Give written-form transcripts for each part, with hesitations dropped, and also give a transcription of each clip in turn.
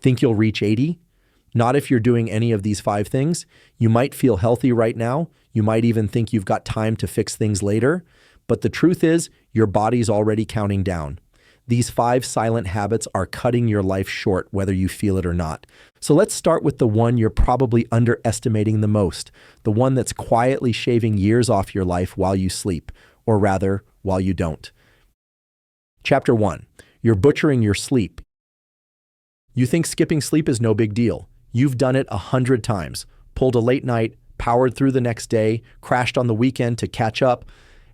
Think you'll reach 80? Not if you're doing any of these 5 things. You might feel healthy right now. You might even think you've got time to fix things later. But the truth is, your body's already counting down. These 5 silent habits are cutting your life short, whether you feel it or not. So let's start with the one you're probably underestimating the most, the one that's quietly shaving years off your life while you sleep, or rather, while you don't. Chapter 1. You're butchering your sleep. You think skipping sleep is no big deal. You've done it 100 times, pulled a late night, powered through the next day, crashed on the weekend to catch up.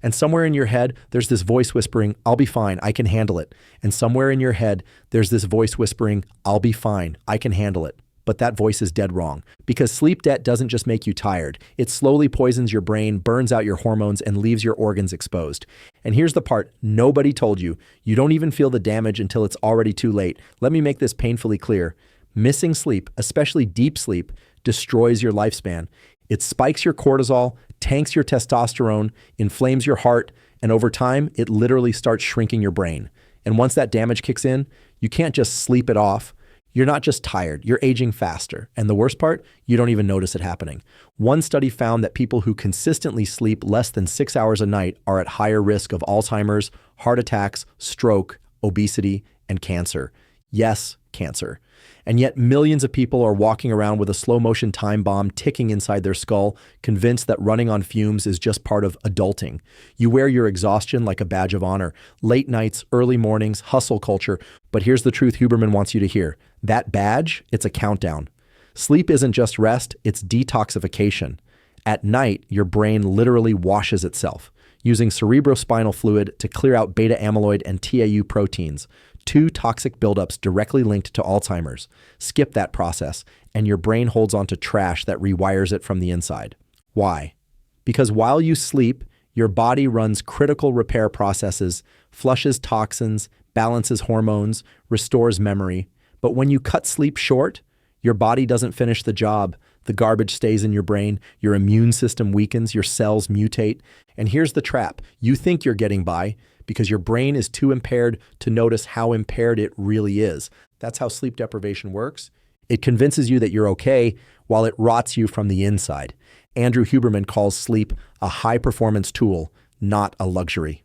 And somewhere in your head, there's this voice whispering, I'll be fine, I can handle it. And somewhere in your head, there's this voice whispering, I'll be fine, I can handle it. But that voice is dead wrong. Because sleep debt doesn't just make you tired. It slowly poisons your brain, burns out your hormones, and leaves your organs exposed. And here's the part nobody told you. You don't even feel the damage until it's already too late. Let me make this painfully clear. Missing sleep, especially deep sleep, destroys your lifespan. It spikes your cortisol, tanks your testosterone, inflames your heart, and over time, it literally starts shrinking your brain. And once that damage kicks in, you can't just sleep it off. You're not just tired, you're aging faster. And the worst part, you don't even notice it happening. One study found that people who consistently sleep less than 6 hours a night are at higher risk of Alzheimer's, heart attacks, stroke, obesity, and cancer. Yes, cancer. And yet millions of people are walking around with a slow motion time bomb ticking inside their skull, convinced that running on fumes is just part of adulting. You wear your exhaustion like a badge of honor. Late nights, early mornings, hustle culture. But here's the truth Huberman wants you to hear. That badge, it's a countdown. Sleep isn't just rest, it's detoxification. At night, your brain literally washes itself, using cerebrospinal fluid to clear out beta amyloid and tau proteins, 2 toxic buildups directly linked to Alzheimer's. Skip that process, and your brain holds on to trash that rewires it from the inside. Why? Because while you sleep, your body runs critical repair processes, flushes toxins, balances hormones, restores memory. But when you cut sleep short, your body doesn't finish the job. The garbage stays in your brain, your immune system weakens, your cells mutate. And here's the trap. You think you're getting by because your brain is too impaired to notice how impaired it really is. That's how sleep deprivation works. It convinces you that you're okay while it rots you from the inside. Andrew Huberman calls sleep a high-performance tool, not a luxury.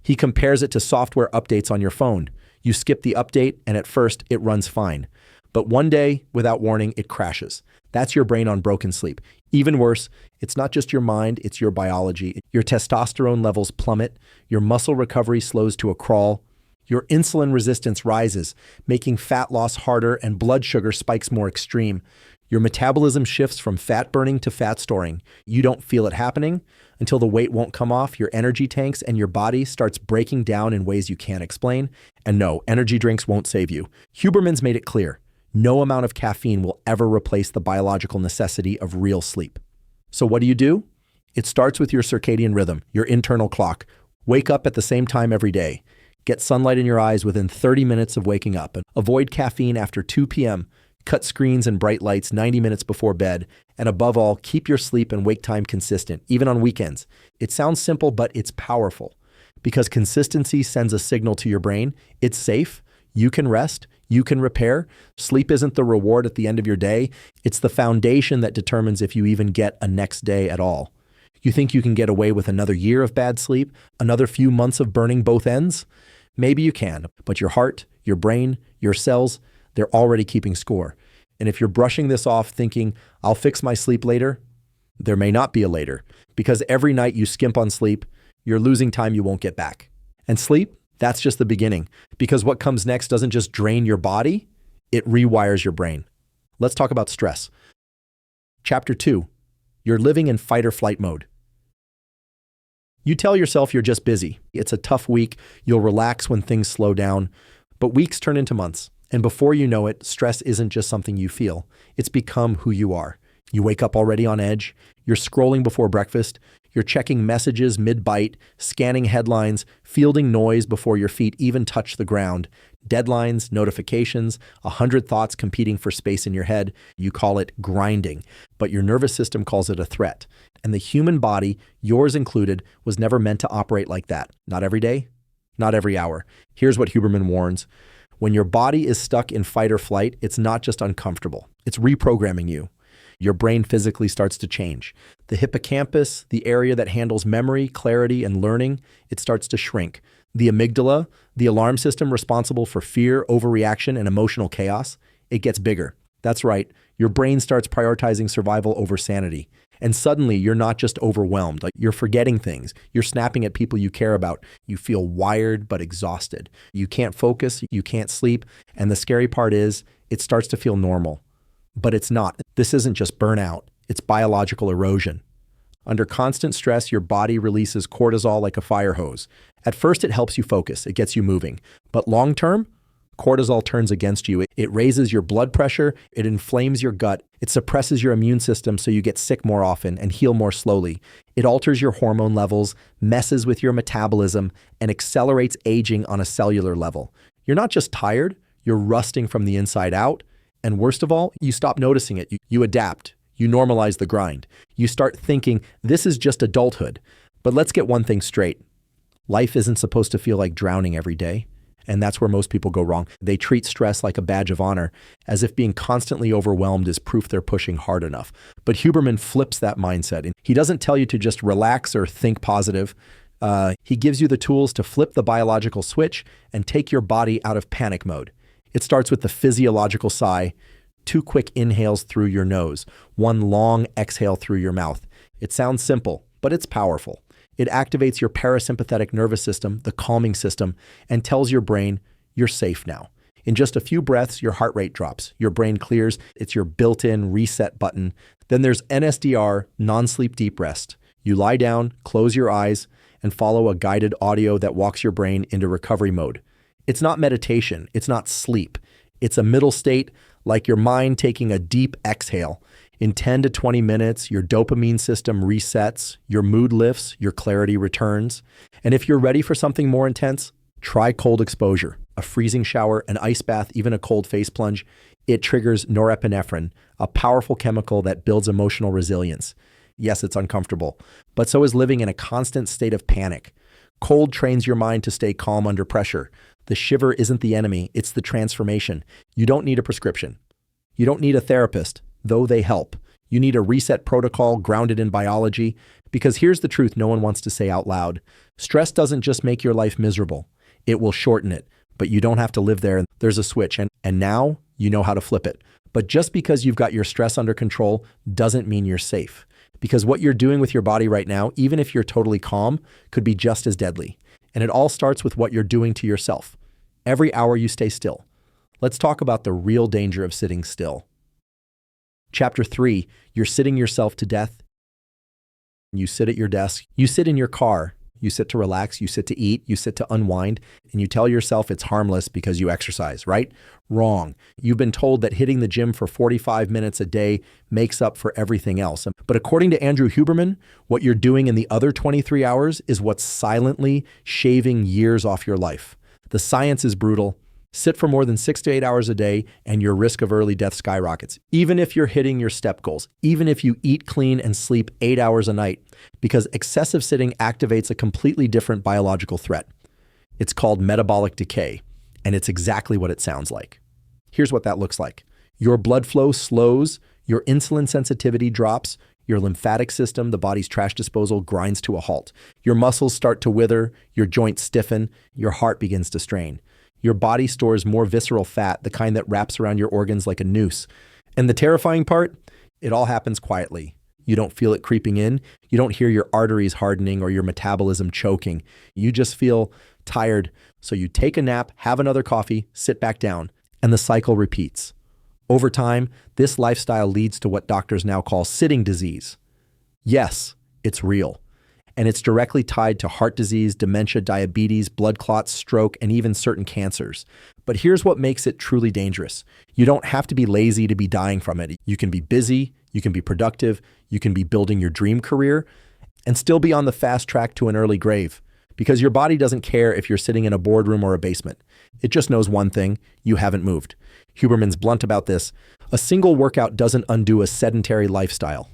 He compares it to software updates on your phone. You skip the update, and at first, it runs fine. But one day, without warning, it crashes. That's your brain on broken sleep. Even worse, it's not just your mind, it's your biology. Your testosterone levels plummet, your muscle recovery slows to a crawl, your insulin resistance rises, making fat loss harder and blood sugar spikes more extreme. Your metabolism shifts from fat burning to fat storing. You don't feel it happening until the weight won't come off your energy tanks and your body starts breaking down in ways you can't explain. And no, energy drinks won't save you. Huberman's made it clear. No amount of caffeine will ever replace the biological necessity of real sleep. So what do? It starts with your circadian rhythm, your internal clock. Wake up at the same time every day. Get sunlight in your eyes within 30 minutes of waking up. Avoid caffeine after 2 p.m. Cut screens and bright lights 90 minutes before bed. And above all, keep your sleep and wake time consistent, even on weekends. It sounds simple, but it's powerful. Because consistency sends a signal to your brain. It's safe. You can rest. You can repair. Sleep isn't the reward at the end of your day. It's the foundation that determines if you even get a next day at all. You think you can get away with another year of bad sleep? Another few months of burning both ends? Maybe you can, but your heart, your brain, your cells, they're already keeping score. And if you're brushing this off thinking, I'll fix my sleep later, there may not be a later. Because every night you skimp on sleep, you're losing time you won't get back. And sleep? That's just the beginning, because what comes next doesn't just drain your body, it rewires your brain. Let's talk about stress. Chapter 2, you're living in fight or flight mode. You tell yourself you're just busy. It's a tough week. You'll relax when things slow down, but weeks turn into months. And before you know it, stress isn't just something you feel. It's become who you are. You wake up already on edge. You're scrolling before breakfast. You're checking messages mid-bite, scanning headlines, fielding noise before your feet even touch the ground. Deadlines, notifications, 100 thoughts competing for space in your head. You call it grinding, but your nervous system calls it a threat. And the human body, yours included, was never meant to operate like that. Not every day, not every hour. Here's what Huberman warns. When your body is stuck in fight or flight, it's not just uncomfortable, it's reprogramming you. Your brain physically starts to change. The hippocampus, the area that handles memory, clarity, and learning, it starts to shrink. The amygdala, the alarm system responsible for fear, overreaction, and emotional chaos, it gets bigger. That's right, your brain starts prioritizing survival over sanity. And suddenly, you're not just overwhelmed, like you're forgetting things. You're snapping at people you care about. You feel wired but exhausted. You can't focus, you can't sleep, and the scary part is, it starts to feel normal. But it's not. This isn't just burnout, it's biological erosion. Under constant stress, your body releases cortisol like a fire hose. At first, it helps you focus, it gets you moving. But long term, cortisol turns against you. It raises your blood pressure, it inflames your gut, it suppresses your immune system so you get sick more often and heal more slowly. It alters your hormone levels, messes with your metabolism, and accelerates aging on a cellular level. You're not just tired, you're rusting from the inside out. And worst of all, you stop noticing it. You adapt. You normalize the grind. You start thinking, this is just adulthood. But let's get one thing straight. Life isn't supposed to feel like drowning every day. And that's where most people go wrong. They treat stress like a badge of honor, as if being constantly overwhelmed is proof they're pushing hard enough. But Huberman flips that mindset. And he doesn't tell you to just relax or think positive. He gives you the tools to flip the biological switch and take your body out of panic mode. It starts with the physiological sigh, 2 quick inhales through your nose, 1 long exhale through your mouth. It sounds simple, but it's powerful. It activates your parasympathetic nervous system, the calming system, and tells your brain, you're safe now. In just a few breaths, your heart rate drops, your brain clears, it's your built-in reset button. Then there's NSDR, non-sleep deep rest. You lie down, close your eyes, and follow a guided audio that walks your brain into recovery mode. It's not meditation, it's not sleep. It's a middle state, like your mind taking a deep exhale. In 10 to 20 minutes, your dopamine system resets, your mood lifts, your clarity returns. And if you're ready for something more intense, try cold exposure, a freezing shower, an ice bath, even a cold face plunge. It triggers norepinephrine, a powerful chemical that builds emotional resilience. Yes, it's uncomfortable, but so is living in a constant state of panic. Cold trains your mind to stay calm under pressure. The shiver isn't the enemy, it's the transformation. You don't need a prescription. You don't need a therapist, though they help. You need a reset protocol grounded in biology, because here's the truth no one wants to say out loud. Stress doesn't just make your life miserable. It will shorten it, but you don't have to live there. There's a switch, and now you know how to flip it. But just because you've got your stress under control doesn't mean you're safe. Because what you're doing with your body right now, even if you're totally calm, could be just as deadly. And it all starts with what you're doing to yourself. Every hour you stay still. Let's talk about the real danger of sitting still. Chapter 3, you're sitting yourself to death. You sit at your desk, you sit in your car, you sit to relax, you sit to eat, you sit to unwind, and you tell yourself it's harmless because you exercise, right? Wrong. You've been told that hitting the gym for 45 minutes a day makes up for everything else. But according to Andrew Huberman, what you're doing in the other 23 hours is what's silently shaving years off your life. The science is brutal. Sit for more than 6 to 8 hours a day and your risk of early death skyrockets, even if you're hitting your step goals, even if you eat clean and sleep 8 hours a night, because excessive sitting activates a completely different biological threat. It's called metabolic decay, and it's exactly what it sounds like. Here's what that looks like. Your blood flow slows, your insulin sensitivity drops, your lymphatic system, the body's trash disposal, grinds to a halt. Your muscles start to wither, your joints stiffen, your heart begins to strain. Your body stores more visceral fat, the kind that wraps around your organs like a noose. And the terrifying part? It all happens quietly. You don't feel it creeping in. You don't hear your arteries hardening or your metabolism choking. You just feel tired. So you take a nap, have another coffee, sit back down, and the cycle repeats. Over time, this lifestyle leads to what doctors now call sitting disease. Yes, it's real. And it's directly tied to heart disease, dementia, diabetes, blood clots, stroke, and even certain cancers. But here's what makes it truly dangerous. You don't have to be lazy to be dying from it. You can be busy, you can be productive, you can be building your dream career, and still be on the fast track to an early grave. Because your body doesn't care if you're sitting in a boardroom or a basement. It just knows one thing: you haven't moved. Huberman's blunt about this. A single workout doesn't undo a sedentary lifestyle.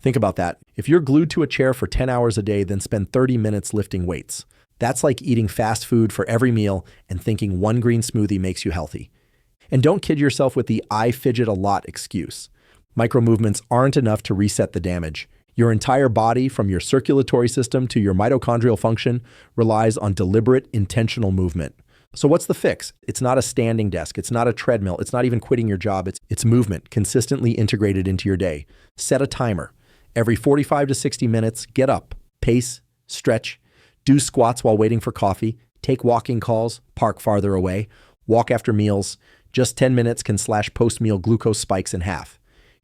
Think about that. If you're glued to a chair for 10 hours a day, then spend 30 minutes lifting weights. That's like eating fast food for every meal and thinking one green smoothie makes you healthy. And don't kid yourself with the "I fidget a lot" excuse. Micromovements aren't enough to reset the damage. Your entire body, from your circulatory system to your mitochondrial function, relies on deliberate, intentional movement. So what's the fix? It's not a standing desk. It's not a treadmill. It's not even quitting your job. It's movement consistently integrated into your day. Set a timer. Every 45 to 60 minutes, get up, pace, stretch, do squats while waiting for coffee, take walking calls, park farther away, walk after meals. Just 10 minutes can slash post-meal glucose spikes in half.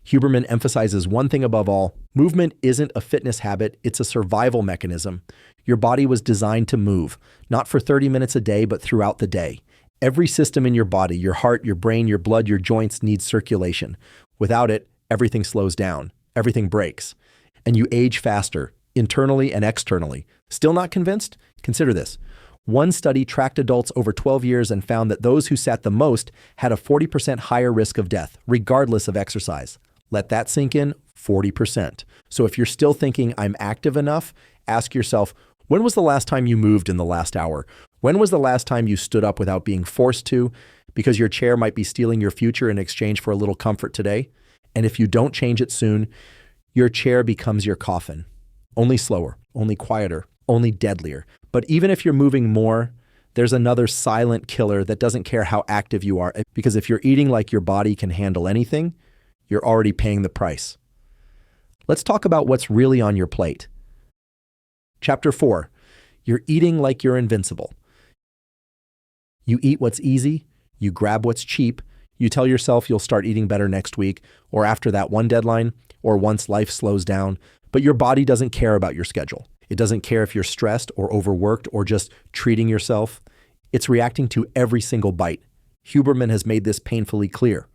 Huberman emphasizes one thing above all: movement isn't a fitness habit, it's a survival mechanism. Your body was designed to move, not for 30 minutes a day, but throughout the day. Every system in your body, your heart, your brain, your blood, your joints, needs circulation. Without it, everything slows down, everything breaks, and you age faster, internally and externally. Still not convinced? Consider this. One study tracked adults over 12 years and found that those who sat the most had a 40% higher risk of death, regardless of exercise. Let that sink in, 40%. So if you're still thinking, "I'm active enough," ask yourself, when was the last time you moved in the last hour? When was the last time you stood up without being forced to, because your chair might be stealing your future in exchange for a little comfort today? And if you don't change it soon, your chair becomes your coffin. Only slower, only quieter, only deadlier. But even if you're moving more, there's another silent killer that doesn't care how active you are, because if you're eating like your body can handle anything, you're already paying the price. Let's talk about what's really on your plate. Chapter 4, you're eating like you're invincible. You eat what's easy, you grab what's cheap, you tell yourself you'll start eating better next week, or after that one deadline, or once life slows down, but your body doesn't care about your schedule. It doesn't care if you're stressed or overworked or just treating yourself. It's reacting to every single bite. Huberman has made this painfully clear.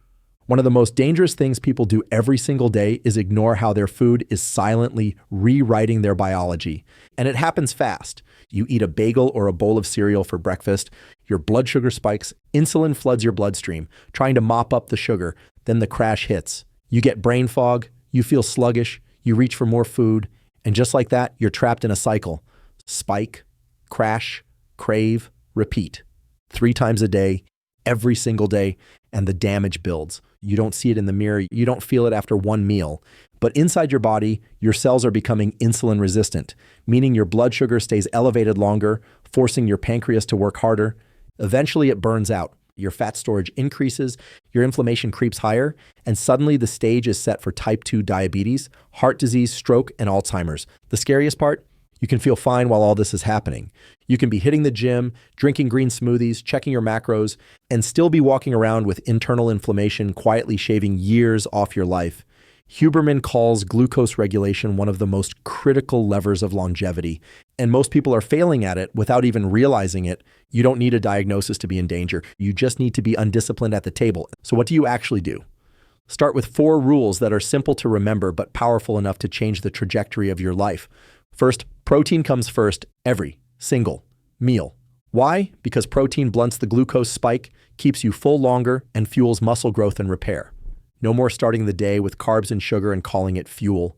One of the most dangerous things people do every single day is ignore how their food is silently rewriting their biology. And it happens fast. You eat a bagel or a bowl of cereal for breakfast, your blood sugar spikes, insulin floods your bloodstream, trying to mop up the sugar, then the crash hits. You get brain fog, you feel sluggish, you reach for more food, and just like that, you're trapped in a cycle. Spike, crash, crave, repeat. 3 times a day, every single day, and the damage builds. You don't see it in the mirror. You don't feel it after one meal. But inside your body, your cells are becoming insulin resistant, meaning your blood sugar stays elevated longer, forcing your pancreas to work harder. Eventually, it burns out. Your fat storage increases, your inflammation creeps higher, and suddenly the stage is set for type 2 diabetes, heart disease, stroke, and Alzheimer's. The scariest part? You can feel fine while all this is happening. You can be hitting the gym, drinking green smoothies, checking your macros, and still be walking around with internal inflammation quietly shaving years off your life. Huberman calls glucose regulation one of the most critical levers of longevity, and most people are failing at it without even realizing it. You don't need a diagnosis to be in danger. You just need to be undisciplined at the table. So what do you actually do? Start with 4 rules that are simple to remember but powerful enough to change the trajectory of your life. First, protein comes first every single meal. Why? Because protein blunts the glucose spike, keeps you full longer, and fuels muscle growth and repair. No more starting the day with carbs and sugar and calling it fuel.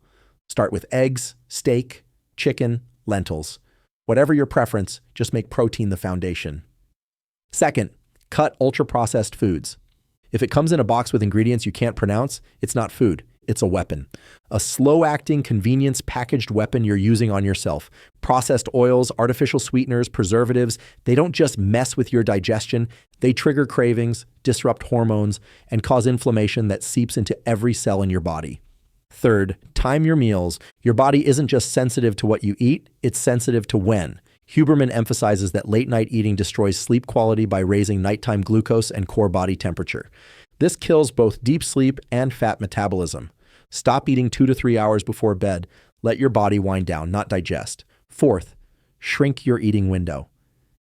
Start with eggs, steak, chicken, lentils. Whatever your preference, just make protein the foundation. Second, cut ultra-processed foods. If it comes in a box with ingredients you can't pronounce, it's not food, it's a weapon. A slow-acting, convenience-packaged weapon you're using on yourself. Processed oils, artificial sweeteners, preservatives, they don't just mess with your digestion, they trigger cravings, disrupt hormones, and cause inflammation that seeps into every cell in your body. Third, time your meals. Your body isn't just sensitive to what you eat, it's sensitive to when. Huberman emphasizes that late-night eating destroys sleep quality by raising nighttime glucose and core body temperature. This kills both deep sleep and fat metabolism. Stop eating 2 to 3 hours before bed. Let your body wind down, not digest. Fourth, shrink your eating window.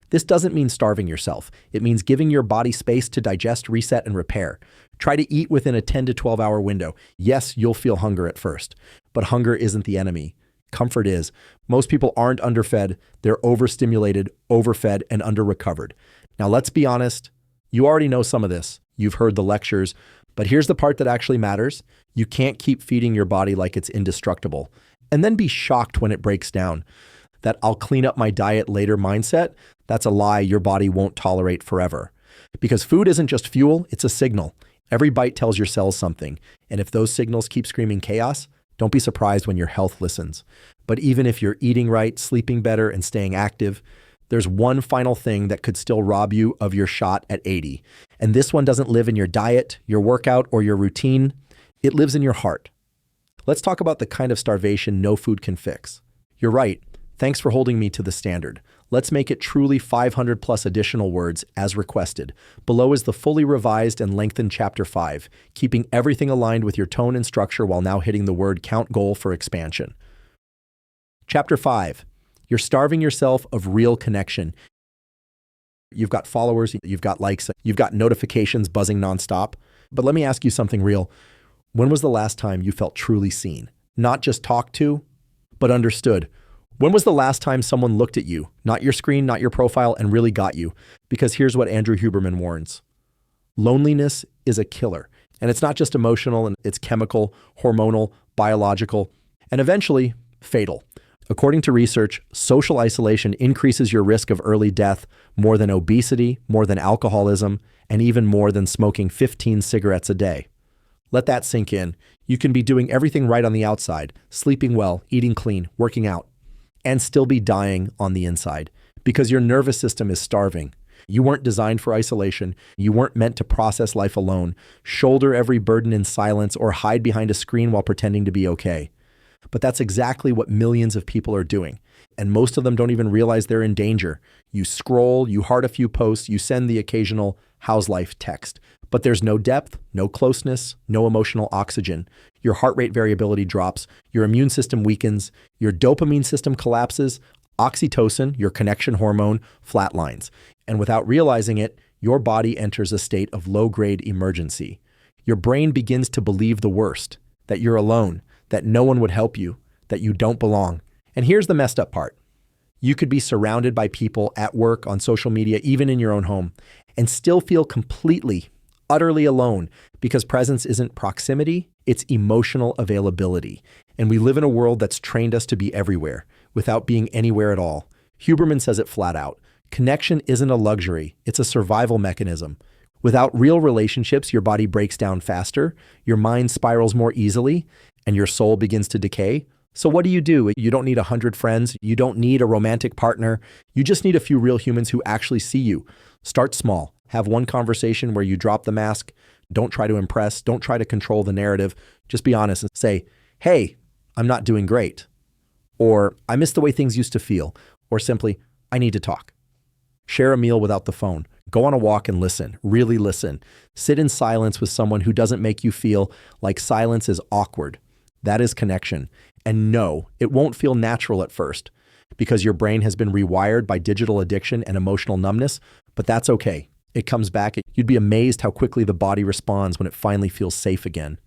This doesn't mean starving yourself. It means giving your body space to digest, reset, and repair. Try to eat within a 10 to 12 hour window. Yes, you'll feel hunger at first, but hunger isn't the enemy. Comfort is. Most people aren't underfed. They're overstimulated, overfed, and under-recovered. Now, let's be honest. You already know some of this. You've heard the lectures, but here's the part that actually matters. You can't keep feeding your body like it's indestructible and then be shocked when it breaks down. that I'll clean up my diet later mindset, that's a lie your body won't tolerate forever. Because food isn't just fuel, it's a signal. Every bite tells your cells something. And if those signals keep screaming chaos, don't be surprised when your health listens. But even if you're eating right, sleeping better, and staying active, there's one final thing that could still rob you of your shot at 80. And this one doesn't live in your diet, your workout, or your routine. It lives in your heart. Let's talk about the kind of starvation no food can fix. You're right. Thanks for holding me to the standard. Let's make it truly 500 plus additional words as requested. Below is the fully revised and lengthened Chapter 5, keeping everything aligned with your tone and structure while now hitting the word count goal for expansion. Chapter 5, you're starving yourself of real connection. You've got followers, you've got likes, you've got notifications buzzing nonstop. But let me ask you something real. When was the last time you felt truly seen? Not just talked to, but understood. When was the last time someone looked at you, not your screen, not your profile, and really got you? Because here's what Andrew Huberman warns. Loneliness is a killer. And it's not just emotional, and it's chemical, hormonal, biological, and eventually fatal. According to research, social isolation increases your risk of early death more than obesity, more than alcoholism, and even more than smoking 15 cigarettes a day. Let that sink in. You can be doing everything right on the outside, sleeping well, eating clean, working out, and still be dying on the inside because your nervous system is starving. You weren't designed for isolation. You weren't meant to process life alone, shoulder every burden in silence, or hide behind a screen while pretending to be okay. But that's exactly what millions of people are doing. And most of them don't even realize they're in danger. You scroll, you heart a few posts, you send the occasional "how's life" text. But there's no depth, no closeness, no emotional oxygen. Your heart rate variability drops, your immune system weakens, your dopamine system collapses, oxytocin, your connection hormone, flatlines. And without realizing it, your body enters a state of low-grade emergency. Your brain begins to believe the worst, that you're alone, that no one would help you, that you don't belong. And here's the messed up part. You could be surrounded by people at work, on social media, even in your own home, and still feel completely, utterly alone because presence isn't proximity, it's emotional availability. And we live in a world that's trained us to be everywhere without being anywhere at all. Huberman says it flat out. Connection isn't a luxury, it's a survival mechanism. Without real relationships, your body breaks down faster, your mind spirals more easily, and your soul begins to decay. So what do? You don't need 100 friends. You don't need a romantic partner. You just need a few real humans who actually see you. Start small. Have one conversation where you drop the mask. Don't try to impress. Don't try to control the narrative. Just be honest and say, hey, I'm not doing great. Or I miss the way things used to feel. Or simply, I need to talk. Share a meal without the phone. Go on a walk and listen. Really listen. Sit in silence with someone who doesn't make you feel like silence is awkward. That is connection. And no, it won't feel natural at first because your brain has been rewired by digital addiction and emotional numbness, but that's okay. It comes back. You'd be amazed how quickly the body responds when it finally feels safe again.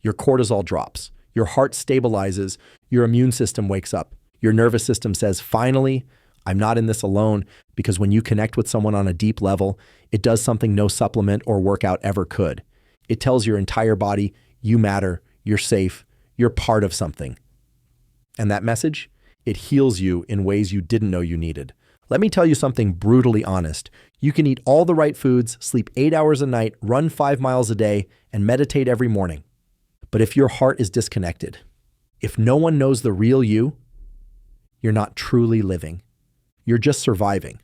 Your cortisol drops. Your heart stabilizes. Your immune system wakes up. Your nervous system says, finally, I'm not in this alone, because when you connect with someone on a deep level, it does something no supplement or workout ever could. It tells your entire body, you matter, you're safe, you're part of something. And that message, it heals you in ways you didn't know you needed. Let me tell you something brutally honest. You can eat all the right foods, sleep 8 hours a night, run 5 miles a day, and meditate every morning. But if your heart is disconnected, if no one knows the real you, you're not truly living. You're just surviving.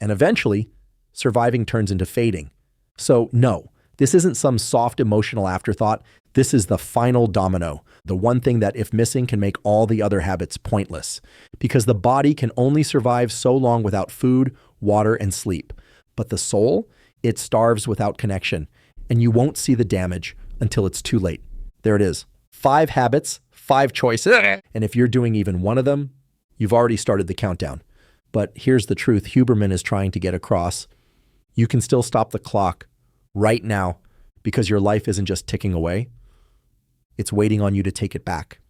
And eventually, surviving turns into fading. So no, this isn't some soft emotional afterthought. This is the final domino, the one thing that, if missing, can make all the other habits pointless. Because the body can only survive so long without food, water, and sleep. But the soul, it starves without connection. And you won't see the damage until it's too late. There it is. 5 habits, 5 choices. And if you're doing even one of them, you've already started the countdown. But here's the truth Huberman is trying to get across. You can still stop the clock right now because your life isn't just ticking away. It's waiting on you to take it back.